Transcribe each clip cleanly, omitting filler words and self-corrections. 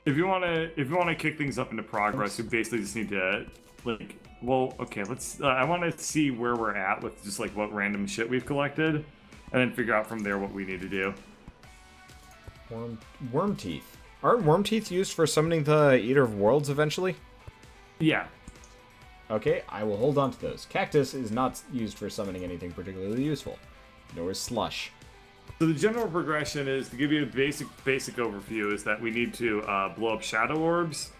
if you wanna kick things up into progress, you basically just need to like. Well, okay, let's. I want to see where we're at with just like what random shit we've collected, and then figure out from there what we need to do. Worm teeth. Aren't worm teeth used for summoning the Eater of Worlds eventually? Yeah. Okay, I will hold on to those. Cactus is not used for summoning anything particularly useful. Nor is slush. So the general progression is, to give you a basic overview, is that we need to blow up shadow orbs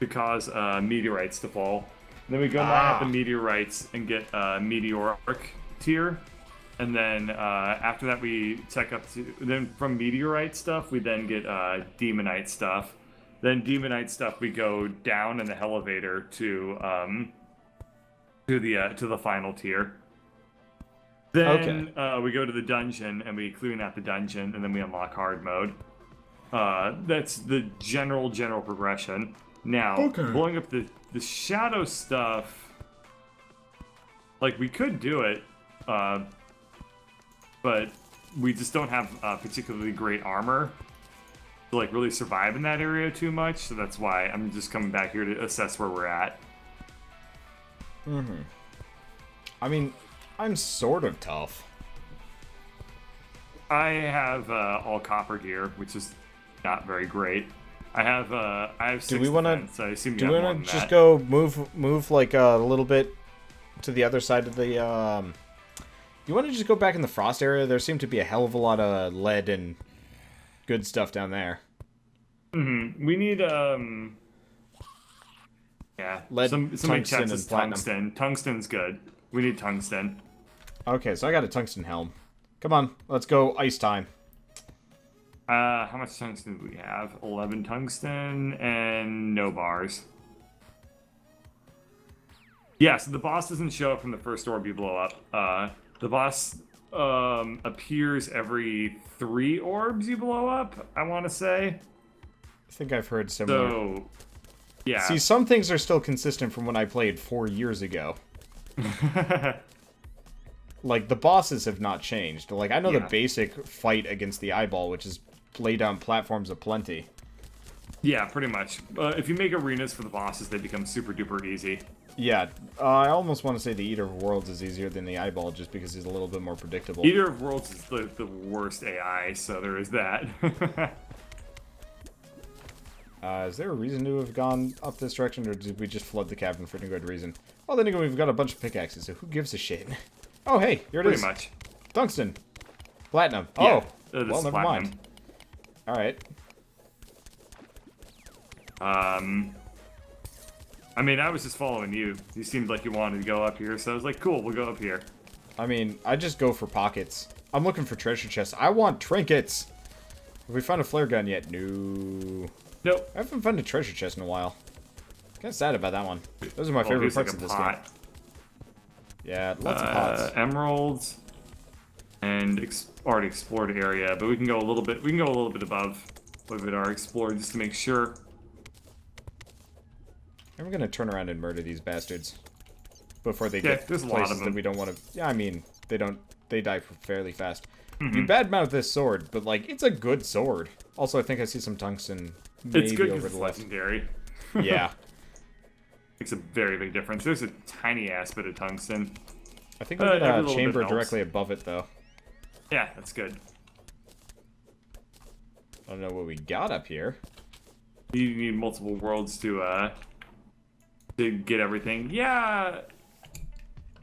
to cause meteorites to fall. And then we go mine out the meteorites and get meteoric tier. And then after that we tech up to... Then from meteorite stuff, we then get demonite stuff. Then demonite stuff, we go down in the elevator to the final tier. Then we go to the dungeon and we clean out the dungeon, and then we unlock hard mode. That's the general progression. Now, blowing up the shadow stuff, like, we could do it, but we just don't have particularly great armor to like really survive in that area too much. So that's why I'm just coming back here to assess where we're at. I mean, I'm sort of tough. I have all copper gear, which is not very great. I have 6 defense, so I assume you have more than that. Just go move like a little bit to the other side of the you want to just go back in the frost area? There seemed to be a hell of a lot of lead and good stuff down there. We need lead, somebody tungsten, checks and platinum. tungsten. Tungsten's good. We need tungsten. Okay, so I got a tungsten helm. Come on, let's go ice time. How much tungsten do we have? 11 tungsten and no bars. Yeah, so the boss doesn't show up from the first orb you blow up. The boss appears every 3 orbs you blow up, I want to say. I think I've heard similar. So, yeah. See, some things are still consistent from when I played 4 years ago. Like, the bosses have not changed. Like, I know the basic fight against the eyeball, which is lay down platforms aplenty. Yeah, pretty much. If you make arenas for the bosses, they become super duper easy. Yeah, I almost want to say the Eater of Worlds is easier than the eyeball, just because he's a little bit more predictable. Eater of Worlds is the worst AI, so there is that. Is there a reason to have gone up this direction, or did we just flood the cavern for no good reason? Well, then again, we've got a bunch of pickaxes, so who gives a shit? Oh, hey, here it is. Pretty much. Tungsten. Platinum. Yeah, well, never mind. Alright. I mean, I was just following you. You seemed like you wanted to go up here, so I was like, cool, we'll go up here. I mean, I just go for pockets. I'm looking for treasure chests. I want trinkets! Have we found a flare gun yet? No. Nope. I haven't found a treasure chest in a while. Kind of sad about that one. Those are my favorite parts of this game. Yeah, lots of pots. Emeralds and already explored area, but we can go a little bit. We can go a little bit above what we've already explored just to make sure. I'm gonna turn around and murder these bastards before they get there's places a lot of them. that we don't want to. Yeah, I mean they die fairly fast. You badmouth this sword, but like it's a good sword. Also, I think I see some tungsten. Maybe It's good over because it's the left. legendary. Yeah. Makes a very big difference. There's a tiny ass bit of tungsten. I think we got a chamber directly above it, though. Yeah, that's good. I don't know what we got up here. You need multiple worlds to get everything. Yeah.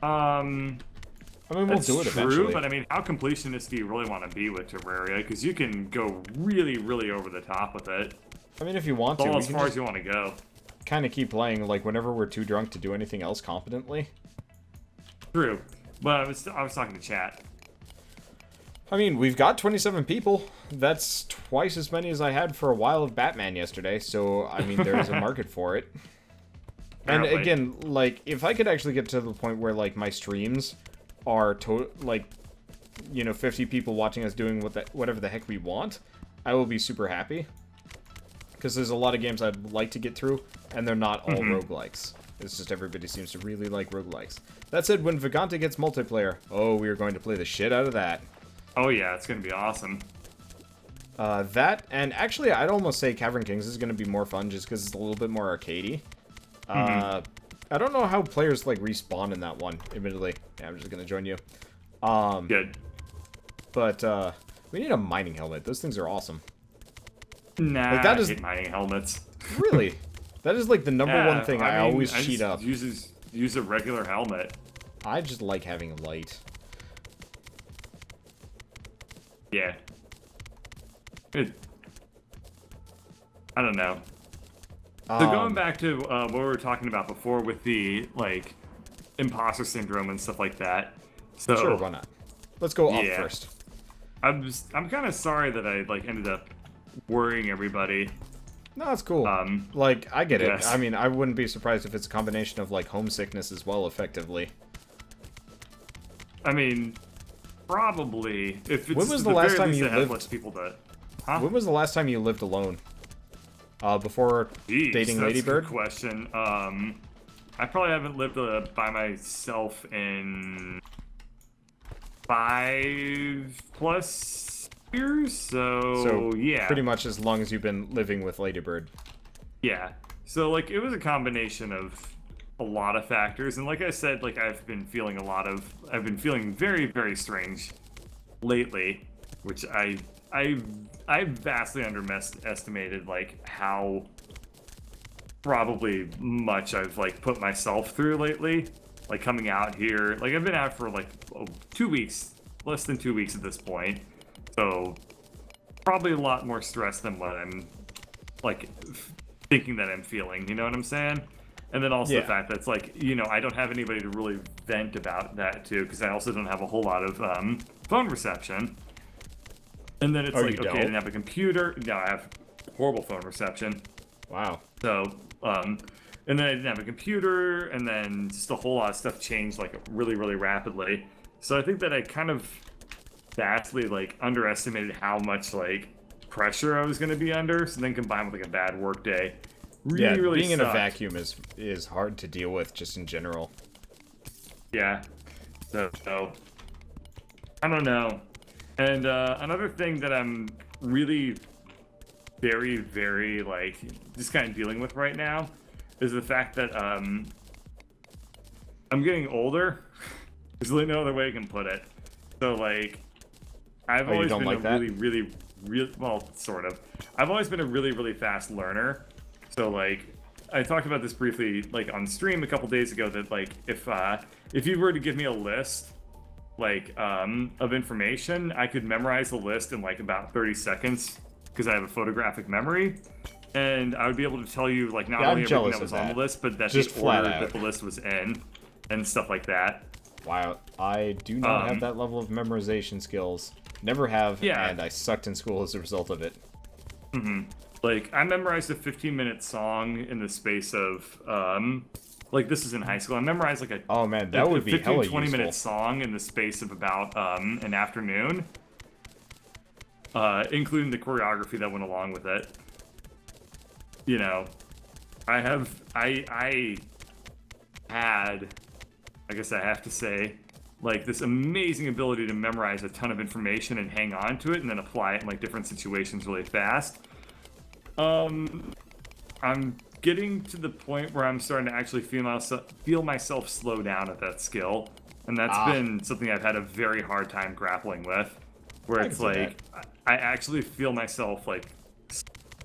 I mean, we'll do it eventually. True, but I mean, how completionist do you really want to be with Terraria? Because you can go really, really over the top with it. I mean, if you want It's to, all we as can far just as you want to go. kind of keep playing, like, whenever we're too drunk to do anything else competently. True, but I was talking to chat. I mean, we've got 27 people. That's twice as many as I had for a while of Batman yesterday, so, I mean, there is a market for it. And Apparently. again, like, if I could actually get to the point where, like, my streams are, like, you know, 50 people watching us doing whatever the heck we want, I will be super happy. Because there's a lot of games I'd like to get through, and they're not all roguelikes. It's just everybody seems to really like roguelikes. That said, when Vagante gets multiplayer, oh, we are going to play the shit out of that. Oh yeah, it's gonna be awesome. That, and actually, I'd almost say Cavern Kings is going to be more fun just because it's a little bit more arcadey. I don't know how players, like, respawn in that one, admittedly. Yeah, I'm just going to join you. Good. But, we need a mining helmet. Those things are awesome. Nah, like, that I is... hate mining helmets. Really? That is, like, the number one thing I mean, always I cheat up. Use a regular helmet. I just like having light. Yeah. Good. I don't know. So going back to what we were talking about before with the, like, imposter syndrome and stuff like that. So, sure, why not? Let's go up yeah. first. I'm kind of sorry that I, like, ended up worrying everybody. No, that's cool. Like, I get yes. it. I mean, I wouldn't be surprised if it's a combination of, like, homesickness as well, effectively. I mean, probably. If it's when was the last time you lived? Less people to, huh? When was the last time you lived alone? Before dating that's Ladybird? A good question. I probably haven't lived by myself in 5+ years. So yeah, pretty much as long as you've been living with Ladybird. Yeah. So like it was a combination of a lot of factors, and like I said, like I've been feeling very, very strange lately, which I vastly underestimated like how probably much I've like put myself through lately. Like coming out here, like I've been out for like 2 weeks, less than 2 weeks at this point, so probably a lot more stress than what I'm like thinking that I'm feeling. You know what I'm saying? And then also the fact that it's like, you know, I don't have anybody to really vent about that to, because I also don't have a whole lot of phone reception. And then it's like, okay, I didn't have a computer. No, I have horrible phone reception. Wow. So, and then I didn't have a computer, and then just a whole lot of stuff changed like really, really rapidly. So I think that I kind of vastly like underestimated how much like pressure I was going to be under. So then combined with like a bad work day. Really being sucked. in a vacuum is hard to deal with just in general. Yeah. So I don't know. And another thing that I'm really very, very like just kind of dealing with right now is the fact that I'm getting older. There's really no other way I can put it. So like I've always been like a really well, sort of. I've always been a really, really fast learner. So like I talked about this briefly like on stream a couple days ago that like if you were to give me a list like of information, I could memorize the list in like about 30 seconds because I have a photographic memory, and I would be able to tell you like not only everything that was on the list, but that just the order that the list was in and stuff like that. Wow, I do not have that level of memorization skills. Never have, and I sucked in school as a result of it. Like, I memorized a 15-minute song in the space of, like, this is in high school. I memorized, like, a oh man, that would be hella 20-minute song in the space of about, an afternoon. Including the choreography that went along with it. You know, I had, I guess I have to say, like, this amazing ability to memorize a ton of information and hang on to it and then apply it in, like, different situations really fast. I'm getting to the point where I'm starting to actually feel myself slow down at that skill, and that's been something I've had a very hard time grappling with, where it's like, I actually feel myself, like,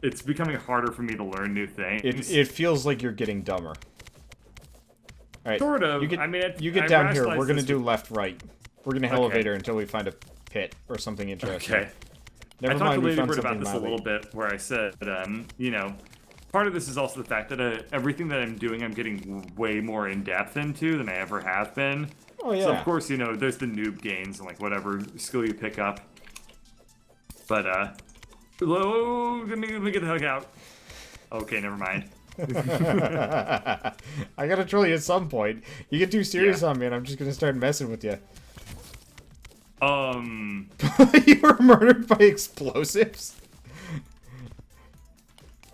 it's becoming harder for me to learn new things. It feels like you're getting dumber. Alright, sort of. you get, I mean, you get down here. We're going to do left-right. We're going to elevator until we find a pit or something interesting. Okay. Never I talked mind, to we found Ladybird about something this mildly. a little bit, where I said, you know, part of this is also the fact that everything that I'm doing, I'm getting way more in depth into than I ever have been. Oh yeah. So of course, you know, there's the noob gains and like whatever skill you pick up. But let me get the heck out. Okay, never mind. I gotta troll you at some point. You get too serious on me, and I'm just gonna start messing with you. You were murdered by explosives?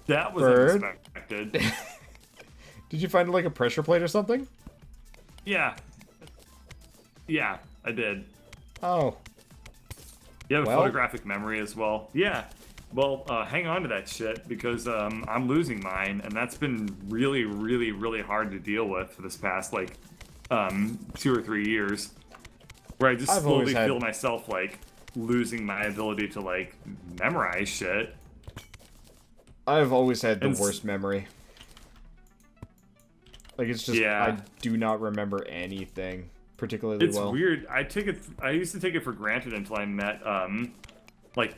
That was Bird? unexpected. Did you find like a pressure plate or something? Yeah. I did. Oh. You have Well- a photographic memory as well. Yeah. Well, hang on to that shit because I'm losing mine, and that's been really, really, really hard to deal with for this past like 2 or 3 years, where I just I've always slowly had- feel myself like losing my ability to like memorize shit. I've always had the And worst memory. Like, it's just, Yeah. I do not remember anything particularly It's well. weird. I used to take it for granted until I met like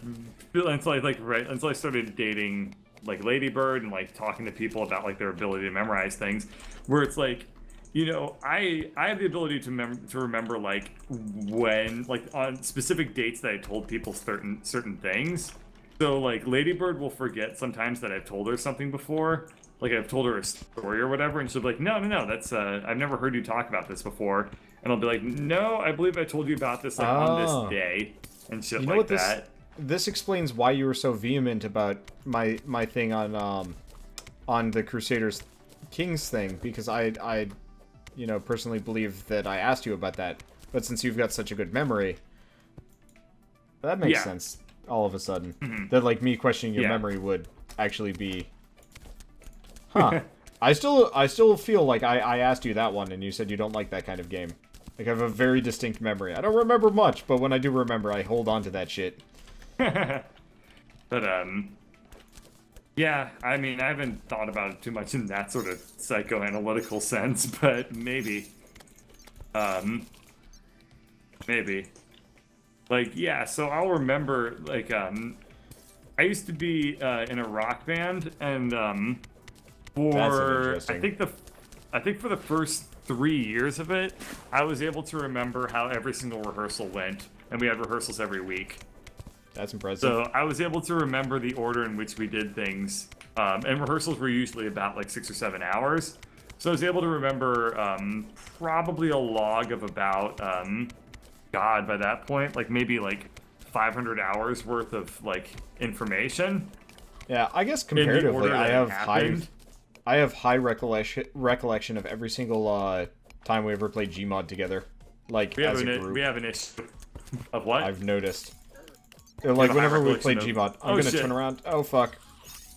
until I started dating like Ladybird and like talking to people about like their ability to memorize things, where it's like, you know, I have the ability to remember like when like on specific dates that I told people certain things. So like Ladybird will forget sometimes that I've told her something before. Like I've told her a story or whatever, and she'll be like, no, that's I've never heard you talk about this before. And I'll be like, no, I believe I told you about this like on this day and shit You know like what that. this explains why you were so vehement about my thing on the Crusaders Kings thing, because I you know, personally believe that I asked you about that. But since you've got such a good memory, that makes Yeah. sense all of a sudden. That like me questioning your Yeah. memory would actually be Huh. I still feel like I asked you that one and you said you don't like that kind of game. Like I have a very distinct memory. I don't remember much, but when I do remember, I hold on to that shit. But yeah, I mean, I haven't thought about it too much in that sort of psychoanalytical sense, but maybe. Maybe. Like, yeah, so I'll remember, like, I used to be in a rock band, and for interesting. I think for the first 3 years of it, I was able to remember how every single rehearsal went, and we had rehearsals every week. That's impressive. So I was able to remember the order in which we did things, and rehearsals were usually about like 6 or 7 hours. So I was able to remember probably a log of about, God, by that point, like maybe like 500 hours worth of like information. Yeah, I guess in the comparatively, order I that have it happened. I have high recollection of every single time we ever played Gmod together, like as a group. We have an issue of what? I've noticed. Like have a high whenever we play recollection Gmod, of- I'm Oh, gonna shit. turn around. Oh fuck!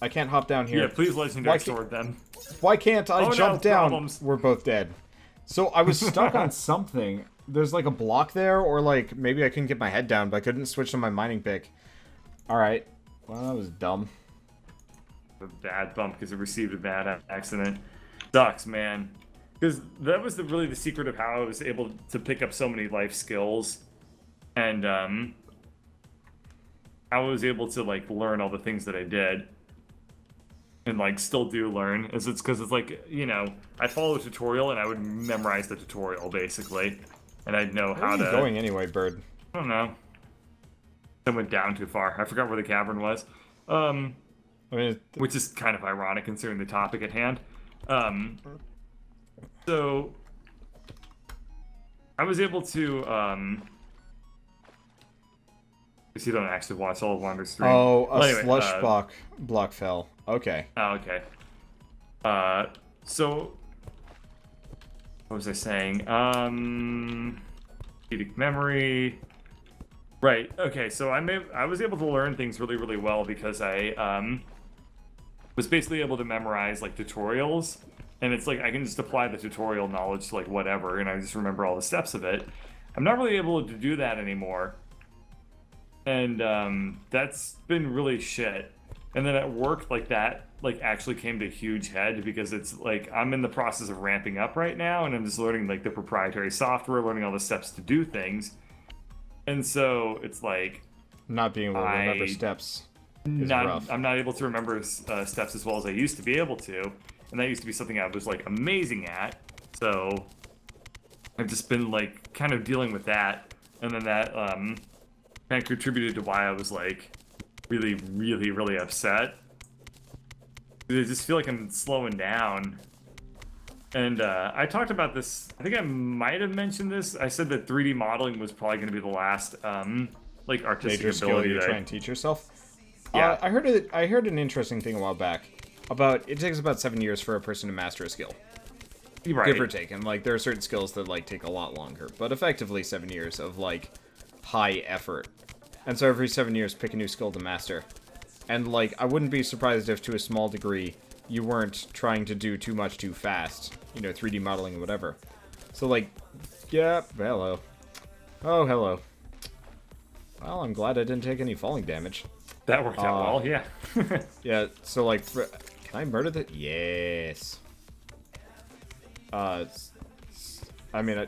I can't hop down here. Yeah, please legendary Why can't- sword them. Why can't I Oh, no, jump down? problems. We're both dead. So I was stuck on something. There's like a block there, or like maybe I couldn't get my head down, but I couldn't switch to my mining pick. All right. Well, that was dumb. A bad bump because it received a bad accident. Sucks, man. Because that was really the secret of how I was able to pick up so many life skills, and I was able to like learn all the things that I did, and like still do learn. It's because it's like, you know, I follow a tutorial and I would memorize the tutorial basically, and I'd know Where how are you to. going anyway, bird? I don't know. I went down too far. I forgot where the cavern was. I mean, Which is kind of ironic considering the topic at hand. So I was able to because you don't actually watch all of Wander's stream. oh, a Well, anyway, slush block fell. Okay. Oh, okay. So what was I saying? Strategic memory. Right. Okay. So I was able to learn things really, really well because I was basically able to memorize like tutorials, and it's like I can just apply the tutorial knowledge to like whatever, and I just remember all the steps of it. I'm not really able to do that anymore, and that's been really shit. And then at work, like that, like actually came to a huge head because it's like I'm in the process of ramping up right now, and I'm just learning like the proprietary software, learning all the steps to do things, and so it's like Not being able to remember steps is rough. I'm not able to remember steps as well as I used to be able to, and that used to be something I was like amazing at. So I've just been like kind of dealing with that, and then that kind of contributed to why I was like really, really, really upset. I just feel like I'm slowing down. And I talked about this. I think I might have mentioned this. I said that 3D modeling was probably going to be the last like artistic Major skill ability you that try and teach yourself. Yeah. I heard an interesting thing a while back about it takes about 7 years for a person to master a skill, right. give or take. And like there are certain skills that like take a lot longer, but effectively 7 years of like high effort. And so every 7 years, pick a new skill to master. And, like, I wouldn't be surprised if, to a small degree, you weren't trying to do too much too fast. You know, 3D modeling and whatever. So, like, yeah, hello. Oh, hello. Well, I'm glad I didn't take any falling damage. That worked out well, yeah. Yeah, so, like, can I murder the... Yes. I mean,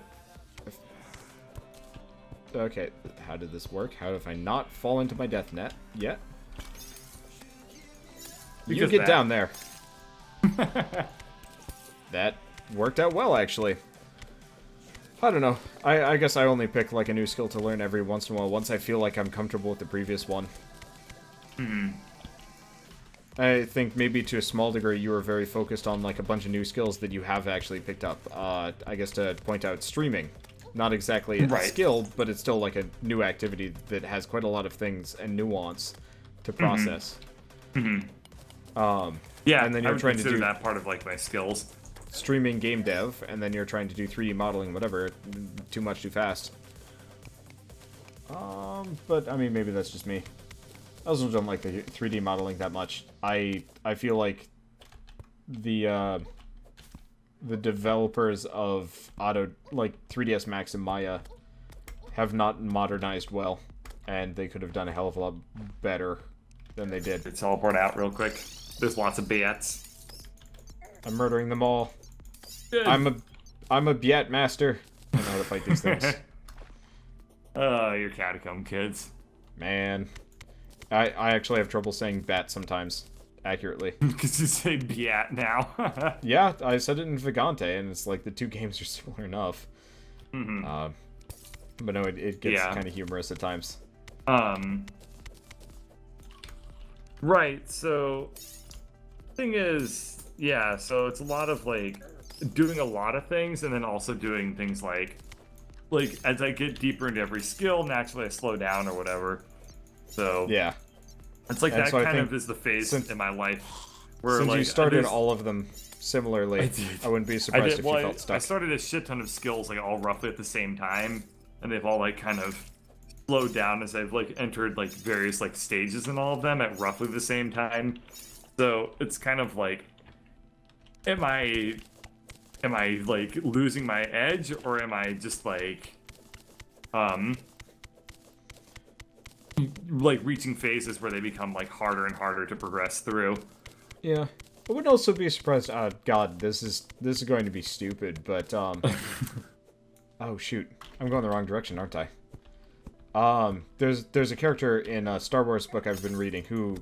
okay, how did this work? How have I not fall into my death net yet? You get down there. That worked out well, actually. I don't know. I guess I only pick, like, a new skill to learn every once in a while, once I feel like I'm comfortable with the previous one. I think maybe to a small degree you were very focused on, like, a bunch of new skills that you have actually picked up. I guess to point out streaming. Not exactly a skill, but it's still, like, a new activity that has quite a lot of things and nuance to process. Yeah, and then you're trying to do that part of, like, my skills. Streaming game dev, and then you're trying to do 3D modeling, whatever. Too much, too fast. But, I mean, maybe that's just me. I also don't like the 3D modeling that much. I feel like the developers of 3ds Max and Maya have not modernized well, and they could have done a hell of a lot better than they did. Teleport out real quick. There's lots of bats. I'm murdering them all. Good. I'm a Biat master. I know how to fight these things. You're catacomb kids. Man. I actually have trouble saying bat sometimes accurately. Because you say Biat now. Yeah, I said it in Vagante, and it's like the two games are similar enough. But no, it gets kind of humorous at times. Right, so... Thing is, yeah, so it's a lot of, like, doing a lot of things, and then also doing things like, as I get deeper into every skill, naturally I slow down or whatever. So yeah, it's like, and that so kind of is the phase in my life where, since like, you started all of them similarly, I wouldn't be surprised if you felt stuck. I started a shit ton of skills, like, all roughly at the same time, and they've all, like, kind of slowed down as I've, like, entered, like, various, like, stages in all of them at roughly the same time. So it's kind of like, am I like losing my edge, or am I just like reaching phases where they become, like, harder and harder to progress through? Yeah, I would also be surprised. God, this is going to be stupid, but oh shoot, I'm going the wrong direction, aren't I? There's a character in a Star Wars book I've been reading who,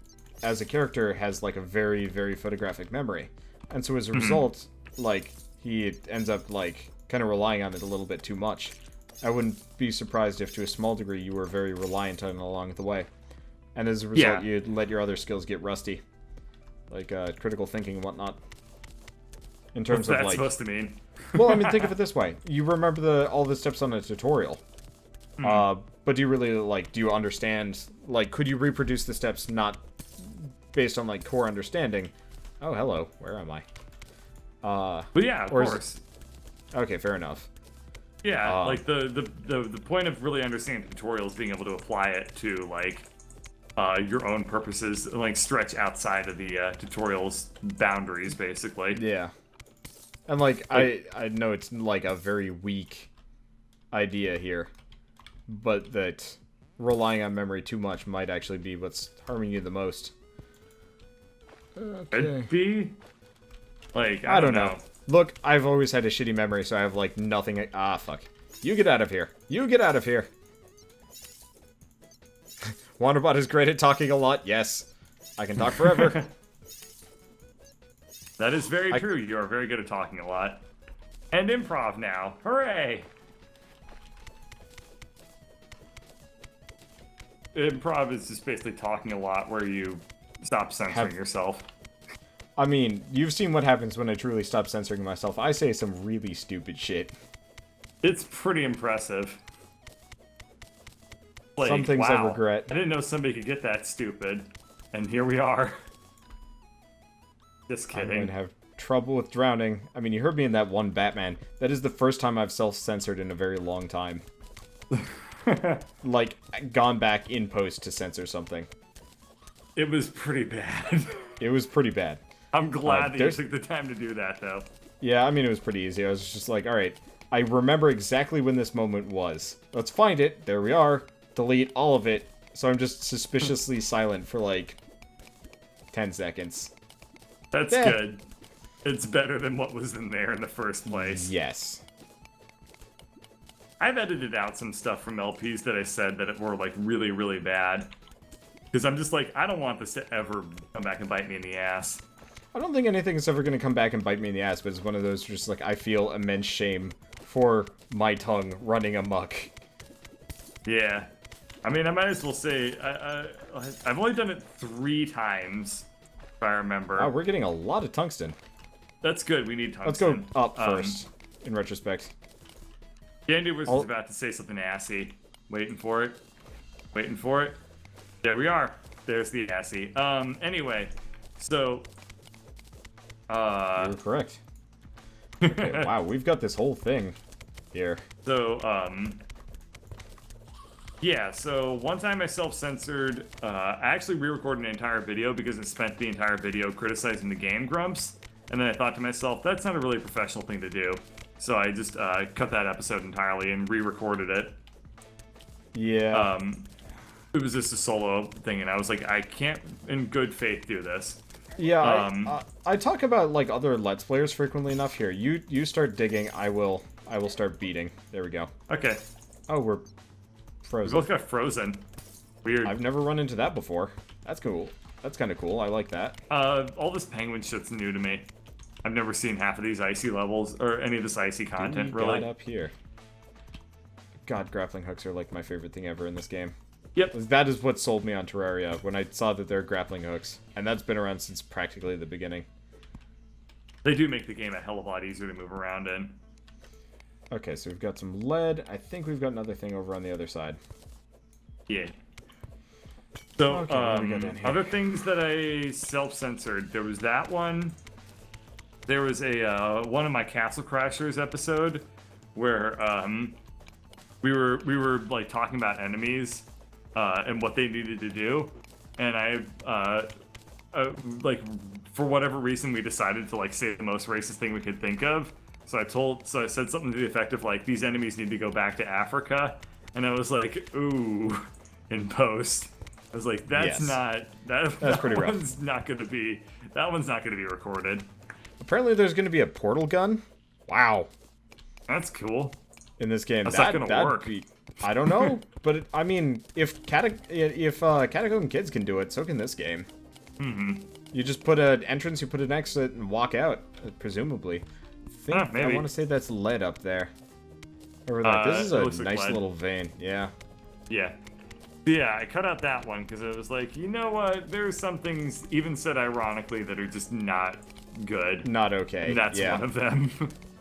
as a character, has, like, a very, very photographic memory. And so as a result, like, he ends up, like, kind of relying on it a little bit too much. I wouldn't be surprised if, to a small degree, you were very reliant on it along the way. And as a result, you'd let your other skills get rusty. Like, critical thinking and whatnot. In terms of, like... What's that supposed to mean? Well, I mean, think of it this way. You remember all the steps on a tutorial. But do you really, like, do you understand... Like, could you reproduce the steps not... based on, like, core understanding? Oh, hello. Where am I? But yeah, of course. Okay, fair enough. Yeah, like, the point of really understanding the tutorial is being able to apply it to, like, your own purposes, and, like, stretch outside of the tutorial's boundaries, basically. Yeah. And, like, I know it's, like, a very weak idea here, but that relying on memory too much might actually be what's harming you the most. Okay. Could be. Like, I don't know. Look, I've always had a shitty memory, so I have, like, nothing... fuck. You get out of here. You get out of here. Wanderbot is great at talking a lot. Yes. I can talk forever. That is very true. You are very good at talking a lot. And improv now. Hooray! Improv is just basically talking a lot where you stop censoring yourself. I mean, you've seen what happens when I truly stop censoring myself. I say some really stupid shit. It's pretty impressive. Like, some things I regret. I didn't know somebody could get that stupid. And here we are. Just kidding. I'm going to have trouble with drowning. I mean, you heard me in that one Batman. That is the first time I've self-censored in a very long time. Like, gone back in post to censor something. It was pretty bad. It was pretty bad. I'm glad that you there's- took the time to do that, though. Yeah, I mean, it was pretty easy. I was just like, all right, I remember exactly when this moment was. Let's find it. There we are. Delete all of it. So I'm just suspiciously silent for like 10 seconds. That's good. It's better than what was in there in the first place. Yes. I've edited out some stuff from LPs that I said that were like really, really bad. Because I'm just like, I don't want this to ever come back and bite me in the ass. I don't think anything is ever going to come back and bite me in the ass, but it's one of those just like, I feel immense shame for my tongue running amok. Yeah. I mean, I might as well say, I've only done it 3 times, if I remember. Wow, we're getting a lot of tungsten. That's good, we need tungsten. Let's go up first, in retrospect. Dandy was about to say something assy. Waiting for it. Waiting for it. There we are. There's the assy. Anyway, so... You're correct. Okay, wow, we've got this whole thing here. So, yeah, so one time I self-censored, I actually re-recorded an entire video because it spent the entire video criticizing the Game Grumps, and then I thought to myself, that's not a really professional thing to do. So I just cut that episode entirely and re-recorded it. Yeah. It was just a solo thing, and I was like, I can't in good faith do this. Yeah, I talk about like other Let's Players frequently enough here. You start digging, I will start beating. There we go. Okay. Oh, we're We frozen. both got frozen. Weird. I've never run into that before. That's cool. That's kind of cool. I like that. All this penguin shit's new to me. I've never seen half of these icy levels, or any of this icy content, We really. got up here. God, grappling hooks are like my favorite thing ever in this game. Yep. That is what sold me on Terraria, when I saw that there are grappling hooks. And that's been around since practically the beginning. They do make the game a hell of a lot easier to move around in. Okay, so we've got some lead. I think we've got another thing over on the other side. Yeah. So, Okay, what do we got down here? other things that I self-censored. There was that one. There was a one of my Castle Crashers episode where we were like talking about enemies and what they needed to do, and I like for whatever reason we decided to like say the most racist thing we could think of. So I said something to the effect of like, these enemies need to go back to Africa, and I was like, ooh, in post. I was like, that's Yes. that's pretty rough. one's not gonna be recorded. Apparently there's going to be a portal gun. Wow. That's cool. In this game. How's that gonna that'd work? I don't know, but I mean, if Catacomb Kids can do it, so can this game. Mm-hmm. You just put an entrance, you put an exit, and walk out, presumably. I Maybe. want to say that's lead up there. Over there. This is it a looks like nice lead. little vein. Yeah. Yeah. Yeah, I cut out that one because it was like, you know what? There's some things, even said ironically, that are just not good. Not okay. And that's yeah. one of them.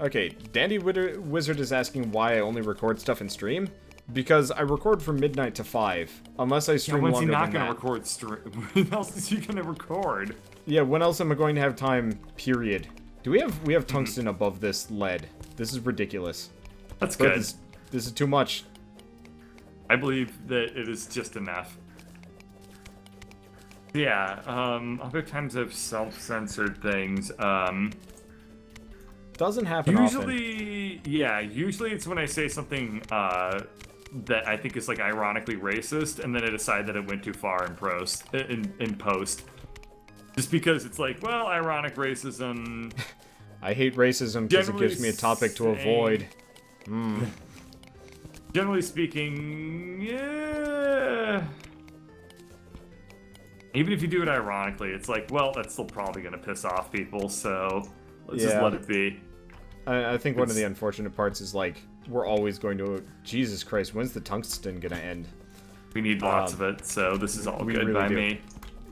Okay, Dandy Wizard is asking why I only record stuff in stream. Because I record from midnight to 5. Unless I stream When's he longer not than gonna that. record stream? When else is he gonna record? Yeah, when else am I going to have time, period? Do we have tungsten above this lead? This is ridiculous. That's But good. This is too much. I believe that it is just enough. Yeah, other times I've self-censored things. Doesn't happen often. Usually it's when I say something that I think is like ironically racist, and then I decide that it went too far in post. Just because it's like, well, ironic racism. I hate racism because it Generally gives me a topic to saying- avoid. Generally speaking, yeah. Even if you do it ironically, it's like, well, that's still probably gonna piss off people, so let's just Yeah. let it be. I think one of the unfortunate parts is like, we're always going to... Jesus Christ, when's the tungsten gonna end? We need lots of it, so this is all we good really by do. me.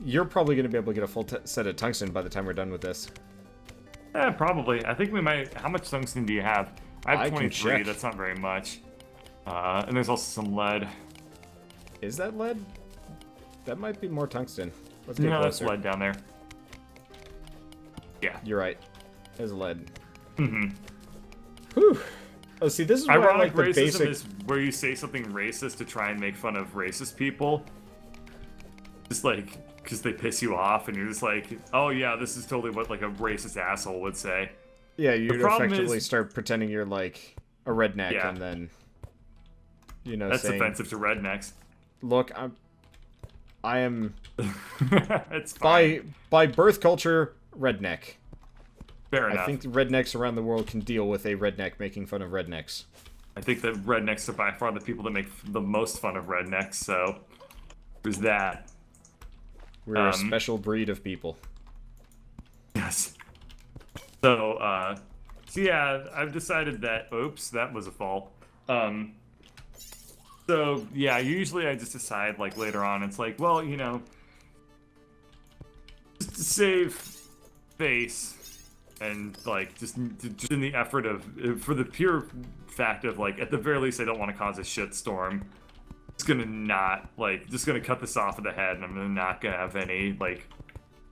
You're probably going to be able to get a full set of tungsten by the time we're done with this. Probably. I think we might. How much tungsten do you have? I I have can 23. check. That's not very much. And there's also some lead. Is that lead? That might be more tungsten. Let's get No, that's closer. lead down there. Yeah. You're right. There's lead. Mm-hmm. Whew. Oh, see, this is why I Ironic like the racism basic... is where you say something racist to try and make fun of racist people. Just like because they piss you off, and you're just like, oh yeah, this is totally what like a racist asshole would say. Yeah, you'd problem effectively is- start pretending you're like a redneck, Yeah. and then That's saying, offensive to rednecks. "Look, I am It's fine. by birth culture redneck. Fair enough. I think rednecks around the world can deal with a redneck making fun of rednecks." I think that rednecks are by far the people that make the most fun of rednecks, so there's that. We're a special breed of people. Yes. So yeah, I've decided that, oops, that was a fall. So yeah, usually I just decide like later on, it's like, well, just to save face and like just in the effort of, for the pure fact of like, at the very least, I don't want to cause a shitstorm. It's gonna not like, just gonna cut this off at the head, and I'm not gonna have any like,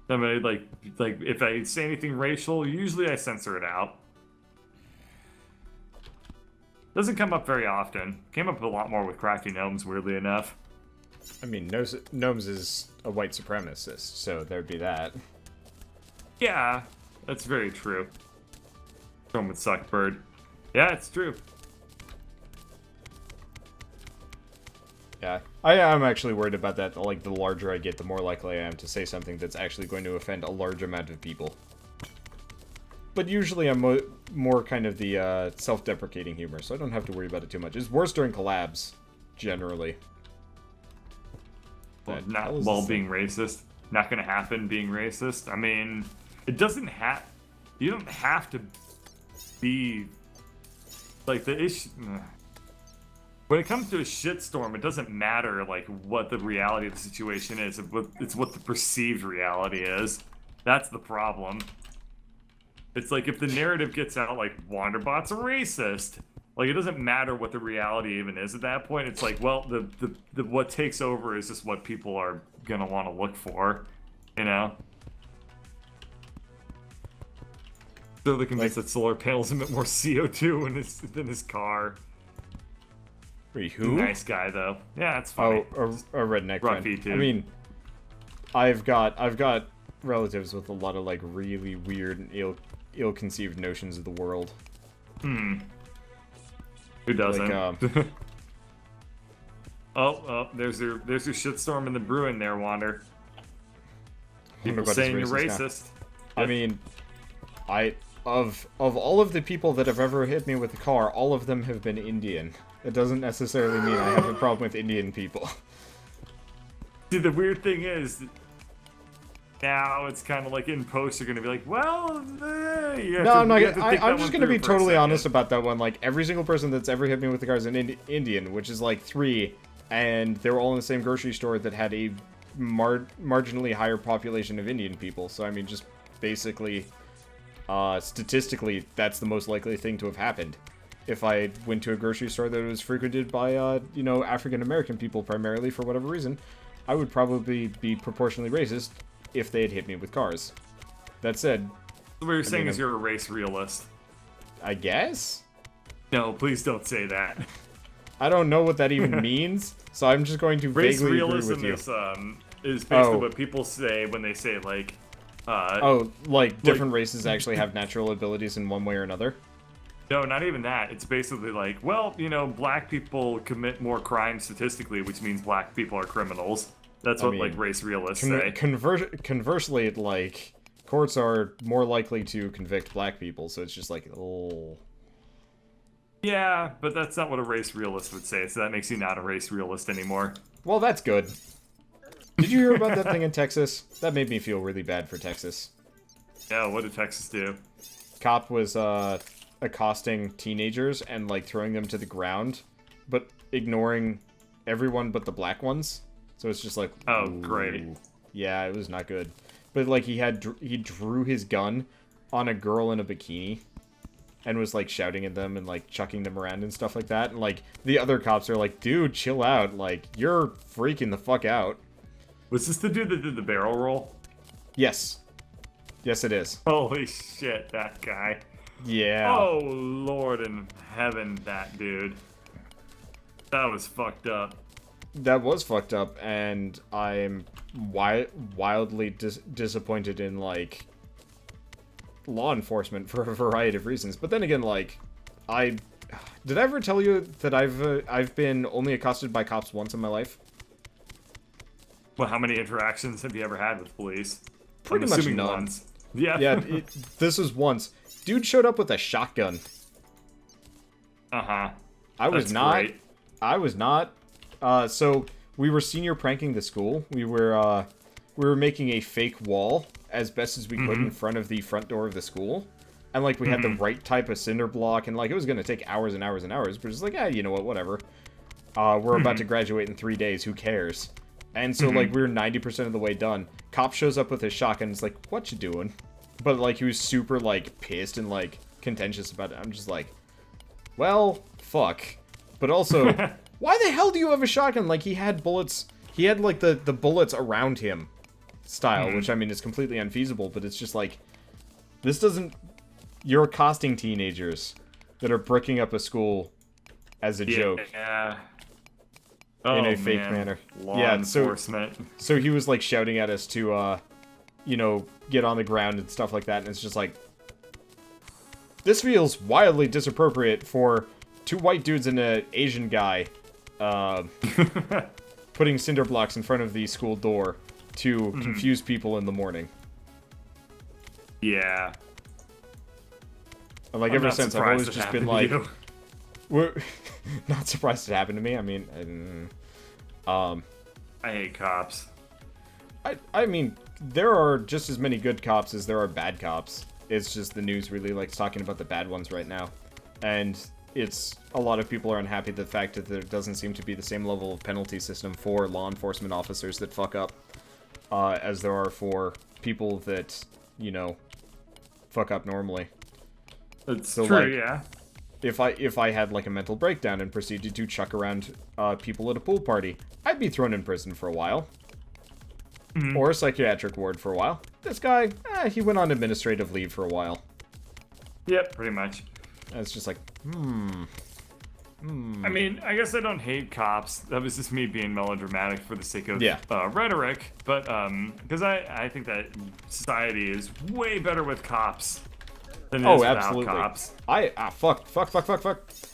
I'm gonna like if I say anything racial, usually I censor it out. Doesn't come up very often. Came up a lot more with Crafty Gnomes, weirdly enough. I mean, Gnomes is a white supremacist, so there'd be that. Yeah, that's very true. Gnome would suck, bird. Yeah, it's true. Yeah, I'm actually worried about that. Like, the larger I get, the more likely I am to say something that's actually going to offend a large amount of people. But usually I'm more kind of the self-deprecating humor, so I don't have to worry about it too much. It's worse during collabs, generally. Well, not being racist. Not gonna happen being racist. I mean, it doesn't have... You don't have to be... Like, the issue... When it comes to a shitstorm, it doesn't matter, like, what the reality of the situation is. It's what the perceived reality is. That's the problem. It's like, if the narrative gets out, like, Wanderbots are racist, like, it doesn't matter what the reality even is at that point. It's like, well, the what takes over is just what people are gonna want to look for, you know? So they convinced that solar panels emit more CO2 than his car. Wait, who? Nice guy, though. Yeah, it's funny. Oh, a redneck friend. Ruffy, too. I mean, I've got relatives with a lot of, like, really weird and ill-conceived notions of the world. Who doesn't? Like, oh, there's your shitstorm in the brewing there, Wander. People Wanderbots saying you're racist racist. I mean, of all of the people that have ever hit me with a car, all of them have been Indian. It doesn't necessarily mean I have a problem with Indian people. See, the weird thing is, now it's kind of like in post you're gonna be like, well, I'm just gonna be totally honest about that one. Like, every single person that's ever hit me with the car is an Indian, which is like 3, and they were all in the same grocery store that had a marginally higher population of Indian people. So I mean, just basically, statistically, that's the most likely thing to have happened. If I went to a grocery store that was frequented by, African American people primarily for whatever reason, I would probably be proportionally racist if they had hit me with cars. That said... What you're saying is you're a race realist. I guess? No, please don't say that. I don't know what that even means, so I'm just going to vaguely agree with you. Race realism is basically what people say when they say, like... different races actually have natural abilities in one way or another? No, not even that. It's basically like, well, black people commit more crimes statistically, which means black people are criminals. That's what, like, race realists say. Conversely, like, courts are more likely to convict black people, so it's just like, oh... Yeah, but that's not what a race realist would say, so that makes you not a race realist anymore. Well, that's good. Did you hear about that thing in Texas? That made me feel really bad for Texas. Yeah, what did Texas do? Cop was, accosting teenagers and, like, throwing them to the ground, but ignoring everyone but the black ones. So it's just like, oh, great. Yeah, it was not good. But, like, he drew his gun on a girl in a bikini and was, like, shouting at them and, like, chucking them around and stuff like that. And, like, the other cops are like, dude, chill out. Like, you're freaking the fuck out. Was this the dude that did the barrel roll? Yes. Yes, it is. Holy shit, that guy. Yeah. Oh, Lord in heaven, that dude. That was fucked up. that was fucked up, and I'm wildly disappointed in, like, law enforcement for a variety of reasons. But then again, like, did I ever tell you that I've been only accosted by cops once in my life? Well, how many interactions have you ever had with police? Pretty much none. Ones. Yeah. Yeah, this was once. Dude showed up with a shotgun. Uh-huh. I was That's not. great. I was not. So we were senior pranking the school. We were making a fake wall as best as we could in front of the front door of the school. And, like, we had the right type of cinder block, and, like, it was going to take hours and hours and hours, but it's like, you know what, whatever. We're about to graduate in 3 days, who cares? And so, like, we were 90% of the way done. Cop shows up with his shotgun and is like, what you doing? But, like, he was super, like, pissed and, like, contentious about it. I'm just like, well, fuck. But also, why the hell do you have a shotgun? Like, he had bullets. He had, like, the bullets around him style, which, I mean, is completely unfeasible. But it's just like, this doesn't... You're accosting teenagers that are bricking up a school as a joke. Yeah. In a fake manner. Law enforcement. So he was, like, shouting at us to, you know, get on the ground and stuff like that. And it's just like, this feels wildly disappropriate for 2 white dudes and an Asian guy putting cinder blocks in front of the school door to confuse people in the morning. Yeah. And, like, ever since, I've always just been like, not surprised it happened to me. I mean, I hate cops. I mean, there are just as many good cops as there are bad cops. It's just the news really likes talking about the bad ones right now. And it's, a lot of people are unhappy with the fact that there doesn't seem to be the same level of penalty system for law enforcement officers that fuck up, as there are for people that, you know, fuck up normally. It's so, true, like, yeah. If I had, like, a mental breakdown and proceeded to chuck around people at a pool party, I'd be thrown in prison for a while. Or a psychiatric ward for a while. This guy, he went on administrative leave for a while. Yep, pretty much. And it's just like, I mean, I guess I don't hate cops. That was just me being melodramatic for the sake of rhetoric. But, because I think that society is way better with cops than it is without cops. Fuck.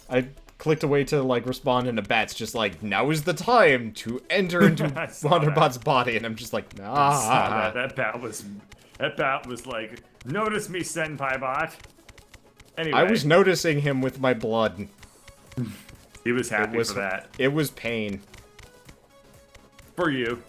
I clicked away to, like, respond, and a bat's just like, now is the time to enter into Wanderbot's body, and I'm just like, nah. That bat was like, notice me, Senpai Bot. Anyway. I was noticing him with my blood. He was happy for that. It was pain. For you.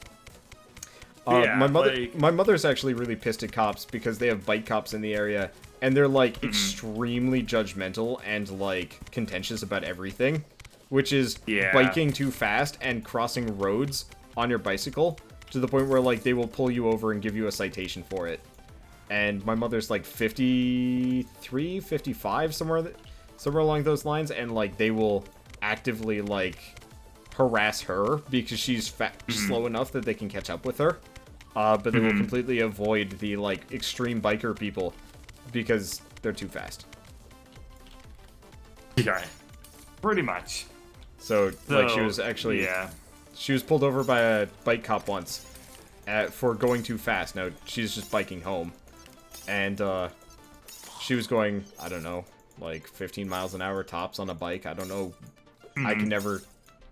My mother's actually really pissed at cops because they have bike cops in the area, and they're, like, extremely judgmental and, like, contentious about everything, which is biking too fast and crossing roads on your bicycle to the point where, like, they will pull you over and give you a citation for it. And my mother's, like, 53, 55, somewhere along those lines, and, like, they will actively, like, harass her because she's slow enough that they can catch up with her. But they will completely avoid the, like, extreme biker people because they're too fast. Yeah, pretty much. So, like, she was actually... She was pulled over by a bike cop once for going too fast. Now, she's just biking home. And, she was going, I don't know, like 15 miles an hour tops on a bike. I don't know. I can never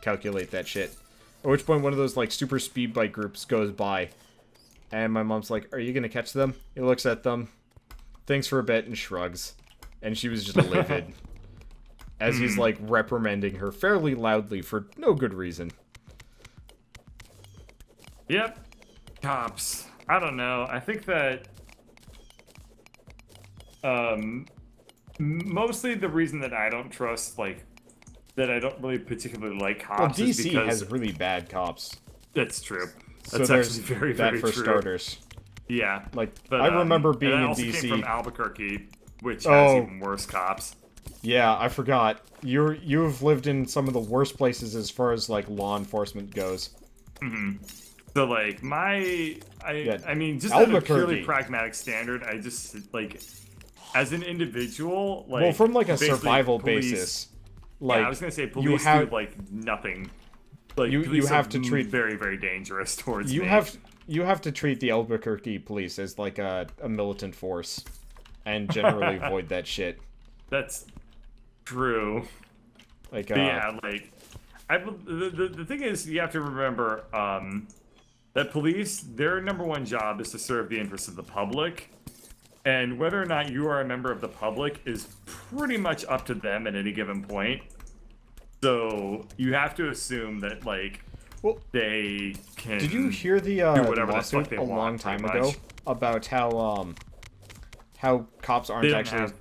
calculate that shit. At which point, one of those, like, super speed bike groups goes by. And my mom's like, are you gonna catch them? He looks at them, thinks for a bit, and shrugs. And she was just livid. As he's, like, reprimanding her fairly loudly for no good reason. Yep. Cops. I don't know. I think that... mostly the reason that I don't trust, like... that I don't really particularly like cops is because... DC has really bad cops. That's true. So That's actually very, very for true. starters. Yeah. Like, but, I remember being in also DC. Came from Albuquerque, which has even worse cops. Yeah, I forgot. You've lived in some of the worst places as far as, like, law enforcement goes. So, like, I mean, just at a purely pragmatic standard, I just, like, as an individual, like... Well, from, like, a survival basis. Like, I was gonna say police do, like, nothing Like, you have to treat very, very dangerous towards me. You have to treat the Albuquerque police as like a militant force, and generally avoid that shit. That's true. Like, yeah, like, the thing is, you have to remember that police, their number one job is to serve the interests of the public, and whether or not you are a member of the public is pretty much up to them at any given point. So you have to assume that, like, well, they can. Did you hear the lawsuit a long time ago about how cops aren't actually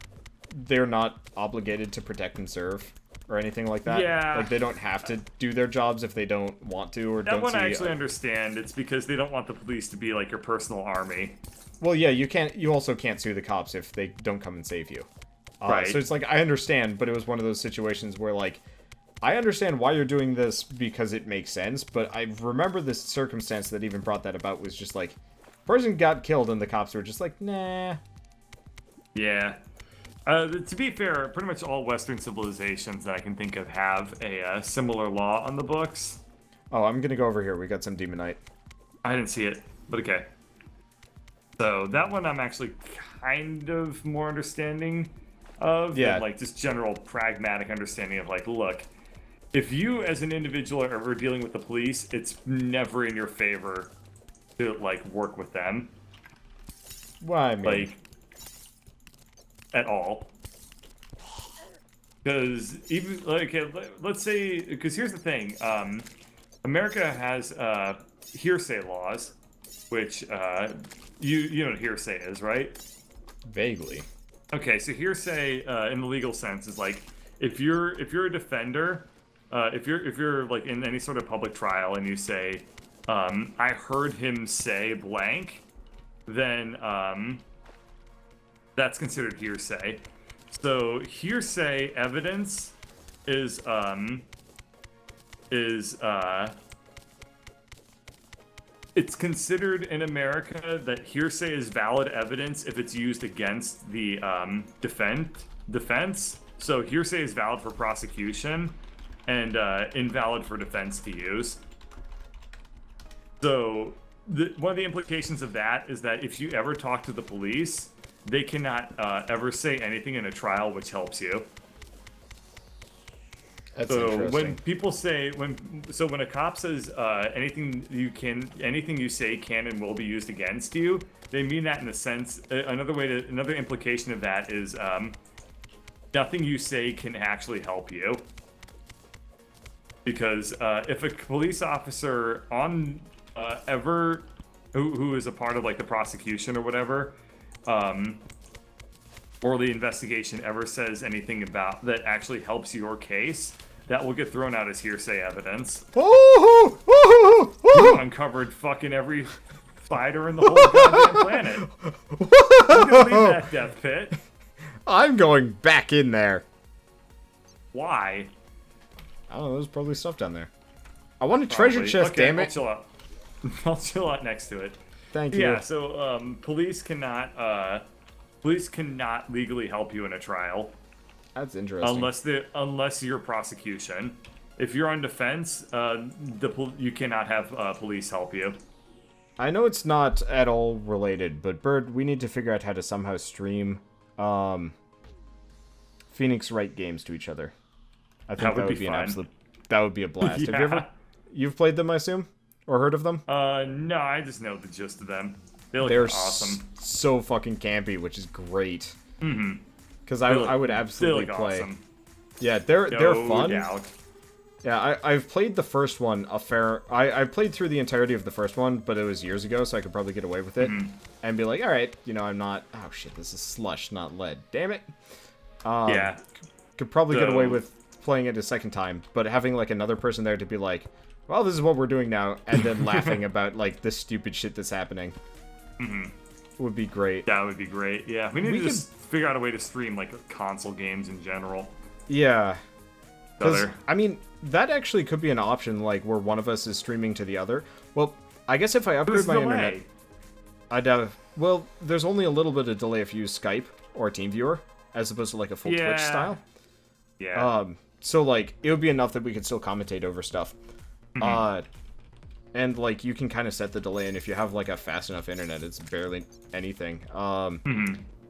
they're not obligated to protect and serve or anything like that? Yeah, like they don't have to do their jobs if they don't want to or that don't one see, I actually understand. It's because they don't want the police to be like your personal army. Well, yeah, you also can't sue the cops if they don't come and save you. Right. So it's like, I understand, but it was one of those situations where, like, I understand why you're doing this because it makes sense, but I remember this circumstance that even brought that about was just like, person got killed and the cops were just like, nah. Yeah. To be fair, pretty much all Western civilizations that I can think of have a similar law on the books. Oh, I'm gonna go over here. We got some demonite. I didn't see it, but okay. So that one I'm actually kind of more understanding of. Yeah. Than, like, just general pragmatic understanding of, like, look, if you as an individual are ever dealing with the police, it's never in your favor to, like, work with them. Well, I mean... Like, at all. Because even, like, let's say, because here's the thing, America has hearsay laws, which you know what hearsay is, right? Vaguely. Okay, so hearsay in the legal sense is like, if you're a defender, if you're like in any sort of public trial and you say, I heard him say blank, then that's considered hearsay. So hearsay evidence is it's considered in America that hearsay is valid evidence if it's used against the defense. So hearsay is valid for prosecution and invalid for defense to use. So one of the implications of that is that if you ever talk to the police, they cannot ever say anything in a trial which helps you. That's so interesting. when people say when a cop says anything you say can and will be used against you, they mean that in a sense. Another implication of that is nothing you say can actually help you. Because if a police officer ever who is a part of like the prosecution or whatever, or the investigation ever says anything about that actually helps your case, that will get thrown out as hearsay evidence. You uncovered fucking every spider in the whole goddamn planet. I'm gonna leave that death pit. I'm going back in there. Why? I don't know, there's probably stuff down there. I want a treasure chest, okay, damn it. I'll chill out. I'll chill out next to it. Thank you. Yeah, so police cannot legally help you in a trial. That's interesting. Unless you're prosecution. If you're on defense, you cannot have police help you. I know it's not at all related, but Bird, we need to figure out how to somehow stream Phoenix Wright games to each other. I think that would be an absolute. That would be a blast. Yeah. Have you've played them, I assume, or heard of them? No, I just know the gist of them. They're awesome. So fucking campy, which is great. Mm-hmm. Because I would absolutely play. Awesome. Yeah, they're fun. Doubt. Yeah, I've played the first one a fair. I played through the entirety of the first one, but it was years ago, so I could probably get away with it and be like, all right, I'm not. Oh shit, this is slush, not lead. Damn it. Yeah. Could probably get away with playing it a second time, but having like another person there to be like, well, this is what we're doing now, and then laughing about like this stupid shit that's happening. Would be great. That would be great. Yeah, we need to just figure out a way to stream like console games in general. Yeah. Because, I mean, that actually could be an option, like, where one of us is streaming to the other. Well, I guess if I upgrade my internet... I'd have... Well, there's only a little bit of delay if you use Skype or TeamViewer, as opposed to, like, a full Twitch style. Yeah. So, like, it would be enough that we could still commentate over stuff. And like you can kind of set the delay, and if you have like a fast enough internet, it's barely anything.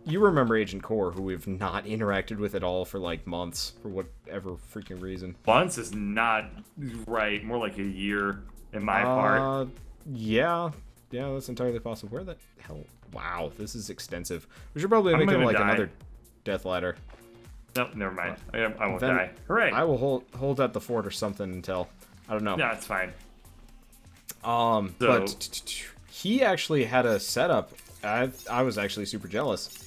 You remember Agent Core, who we've not interacted with at all for like months, for whatever freaking reason. Months is not right. More like a year in my part. Yeah, that's entirely possible. Where the hell? Wow, this is extensive. We should probably make it like another death ladder. Nope, never mind. I won't die. Hooray! I will hold at the fort or something until I don't know. Yeah, it's fine. But he actually had a setup. I was actually super jealous.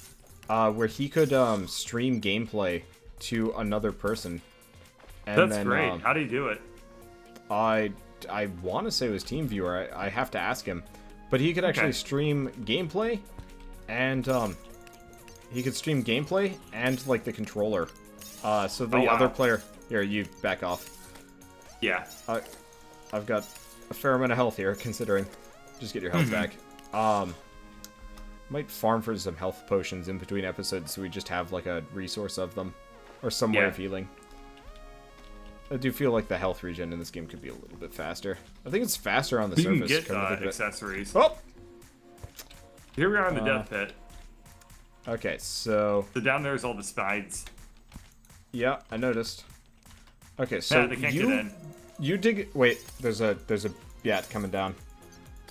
Where he could stream gameplay to another person. And That's then, great. How do you do it? I want to say it was TeamViewer. I have to ask him, but he could actually stream gameplay, and like the controller. So the other player here, you back off. Yeah. I've got a fair amount of health here, considering. Just get your health back. Might farm for some health potions in between episodes so we just have like a resource of them. Or some way of healing. I do feel like the health regen in this game could be a little bit faster. I think it's faster on the surface. You can get accessories. Oh! Here we are in the death pit. Okay, so down there is all the spines. Yeah, I noticed. Okay, so they can't get in. You dig... Wait, there's a bat coming down.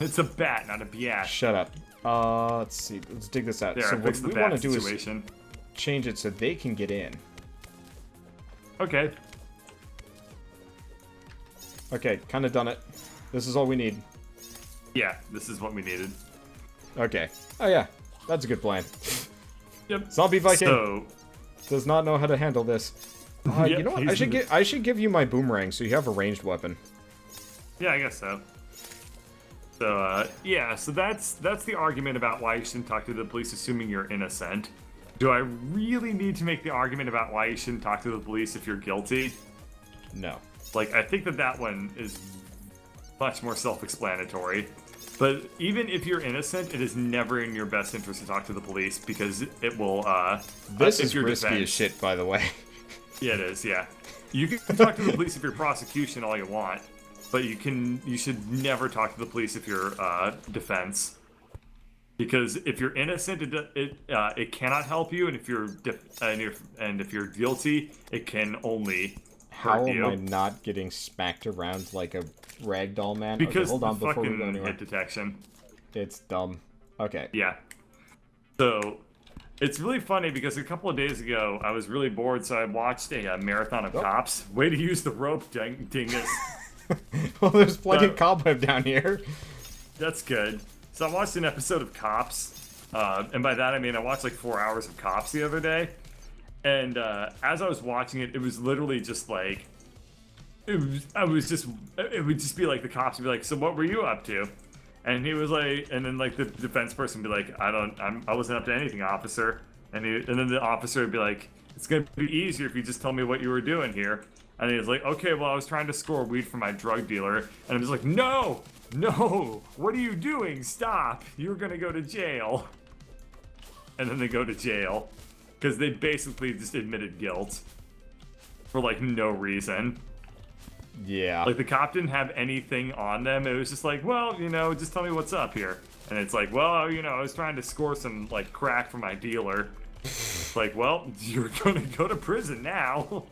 It's a bat, not a biat. Shut up. Let's see. Let's dig this out. There, so what we want to do is change it so they can get in. Okay. Okay, kind of done it. This is all we need. Yeah, this is what we needed. Okay. Oh yeah, that's a good plan. Yep. Zombie Viking So... does not know how to handle this. You know what? I should give you my boomerang so you have a ranged weapon. Yeah, I guess so. So, yeah, so that's the argument about why you shouldn't talk to the police assuming you're innocent. Do I really need to make the argument about why you shouldn't talk to the police if you're guilty? No. Like, I think that one is much more self-explanatory. But even if you're innocent, it is never in your best interest to talk to the police because it will, This is risky as shit, by the way. Yeah, it is, yeah. You can talk to the police if you're prosecution all you want. But you should never talk to the police if you're defense, because if you're innocent, it cannot help you, and if you're guilty, it can only hurt you. How am I not getting smacked around like a ragdoll man? Because okay, hold on before we go fucking anywhere. hit detection. It's dumb. Okay. Yeah. So it's really funny because a couple of days ago I was really bored, so I watched a marathon of cops. Way to use the rope, dingus. Well, there's plenty of cobweb down here. That's good. So I watched an episode of Cops, and by that I mean I watched like 4 hours of Cops the other day, and as I was watching it, it was literally just like, it would just be like the cops would be like, so what were you up to? And he was like, and then like the defense person would be like, I wasn't up to anything, officer. And then the officer would be like, it's gonna be easier if you just tell me what you were doing here. And he was like, okay, well, I was trying to score weed for my drug dealer. And I'm just like, no, what are you doing? Stop. You're going to go to jail. And then they go to jail. Because they basically just admitted guilt. For, like, no reason. Yeah. Like, the cop didn't have anything on them. It was just like, well, just tell me what's up here. And it's like, well, I was trying to score some, like, crack for my dealer. It's like, well, you're going to go to prison now.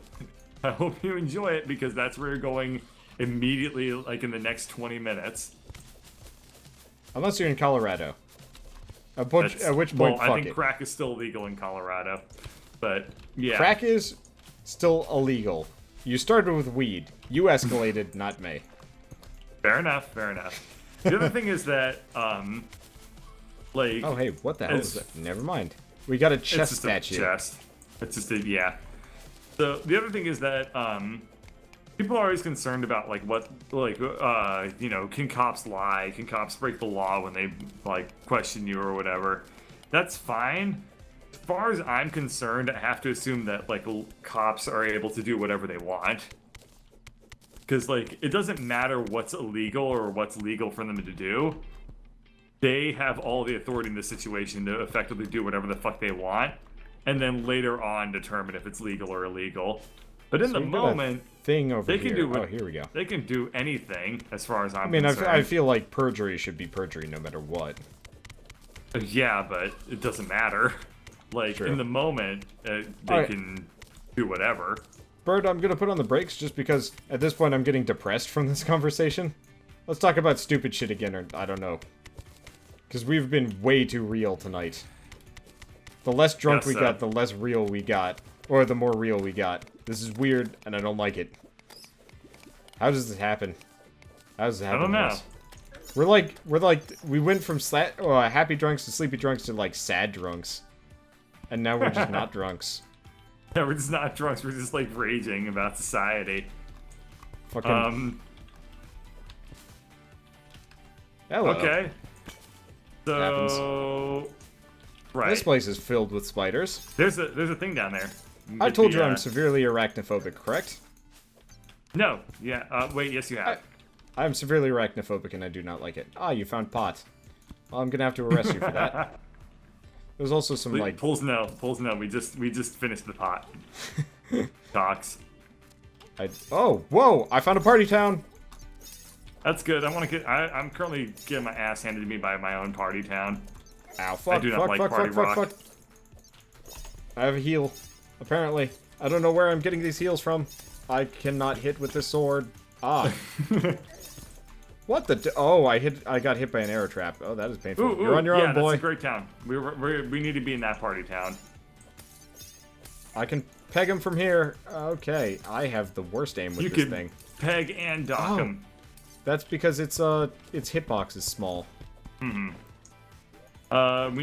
I hope you enjoy it because that's where you're going immediately, like in the next 20 minutes. Unless you're in Colorado. At which point, I think crack is still illegal in Colorado. But, yeah. Crack is still illegal. You started with weed. You escalated, not me. Fair enough. The other thing is that, like... Oh, hey, what the hell is that? Never mind. We got a chest statue. It's just a, yeah. So the other thing is that people are always concerned about like can cops lie? Can cops break the law when they like question you or whatever? That's fine. As far as I'm concerned, I have to assume that like cops are able to do whatever they want. Because like it doesn't matter what's illegal or what's legal for them to do. They have all the authority in the situation to effectively do whatever the fuck they want. And then later on determine if it's legal or illegal. But in So the we've got a moment, thing over they here. can do. Oh, here we go. They can do anything, as far as I'm I mean, concerned. I feel like perjury should be perjury no matter what. Yeah, but it doesn't matter. Like, True. in the moment, they can do whatever. Bird, I'm gonna put on the brakes just because at this point I'm getting depressed from this conversation. Let's talk about stupid shit again, or I don't know. Because we've been way too real tonight. The less drunk we got, the less real we got. Or the more real we got. This is weird, and I don't like it. How does this happen? How does it happen? I don't know. We're like, we went from happy drunks to sleepy drunks to like sad drunks. And now we're just not drunks. Yeah, we're just not drunks, we're just like raging about society. Fucking... Hello. Okay. So... Right. This place is filled with spiders. There's a thing down there. I told you I'm severely arachnophobic, correct? No. Yeah. Wait, yes you have. I'm severely arachnophobic and I do not like it. Ah, you found pot. Well, I'm gonna have to arrest you for that. There's also some, like... Pulls no. We just finished the pot. Talks. Oh, whoa! I found a party town! That's good. I'm currently getting my ass handed to me by my own party town. Ow, fuck, I do not like party rock. I have a heal. Apparently. I don't know where I'm getting these heals from. I cannot hit with this sword. Ah. What the... Oh, I got hit by an arrow trap. Oh, that is painful. You're on your own, boy. Yeah, that's a great town. We need to be in that party town. I can peg him from here. Okay, I have the worst aim with this thing. You can peg and dock him. That's because its hitbox is small. We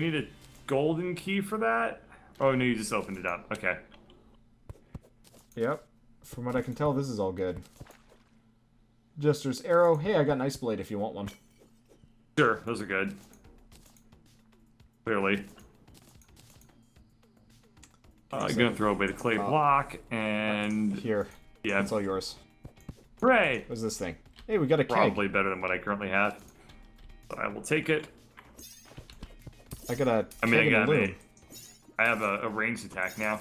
need a golden key for that? Oh, no, you just opened it up. Okay. Yep. From what I can tell, this is all good. Jester's arrow. Hey, I got an ice blade if you want one. Sure, those are good. Clearly. I'm gonna throw away the clay block, and... Here. Yeah. It's all yours. Hooray! What's this thing? Hey, we got a keg. Probably better than what I currently have. So I will take it. I got a I mean, loom. I have a ranged attack now.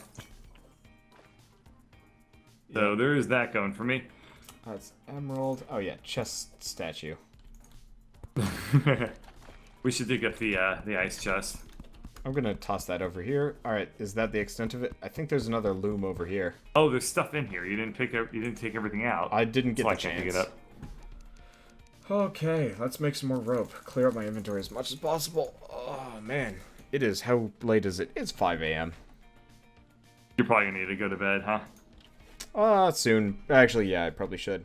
So there is that going for me. It's emerald. Oh yeah, chest statue. We should dig up the ice chest. I'm gonna toss that over here. All right, is that the extent of it? I think there's another loom over here. Oh, there's stuff in here. You didn't take everything out. I didn't get the chance. chance. Pick it up. Okay, let's make some more rope. Clear up my inventory as much as possible. Oh man, it is. How late is it? It's 5 a.m. You're probably gonna need to go to bed, huh? Soon. Actually, yeah, I probably should.